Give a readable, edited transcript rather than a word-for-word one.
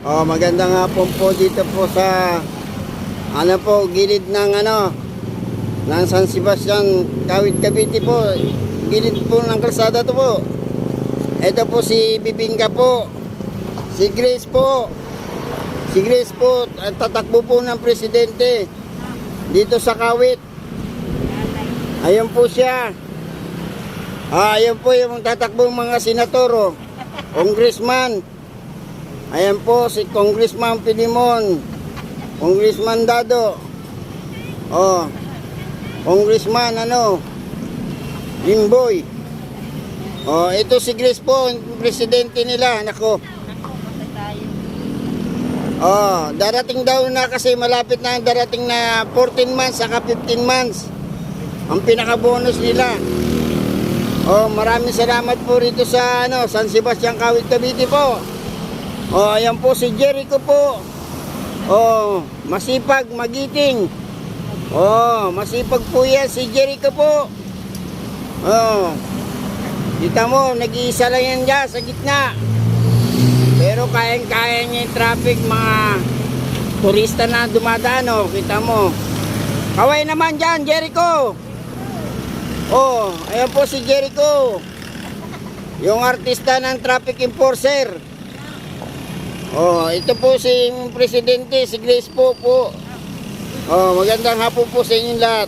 Oh, magandang hapon po dito po sa gilid ng ng San Sebastian, Kawit, Cavite po. Gilid po ng kalsada to po. Ito po si Bibingka po. Si Grace po. Si Grace po at tatakbo po ng presidente dito sa Kawit. Ayun po siya. Ayun po yung tatakbo mga senador, congressman. Ayan po si Congressman Pilimon, Congressman Dado, Congressman Limboy. Ito si Grace po, yung presidente nila. Nako. Darating daw na kasi malapit na darating na 14 months saka 15 months ang pinaka-bonus nila. Maraming salamat po rito sa San Sebastian, Kawit, Cavite po. Ayan po si Jericho po. Masipag, magiting. Masipag po yan si Jericho po. Kita mo, nag-iisa lang yan dyan sa gitna. Pero kayang-kaya niya yung traffic, mga turista na dumadaan. Kita mo. Kaway naman dyan, Jericho. Ayan po si Jericho. Yung artista ng traffic enforcer. Ito po si presidente, si Grace po. Magandang hapon po sa inyong lahat.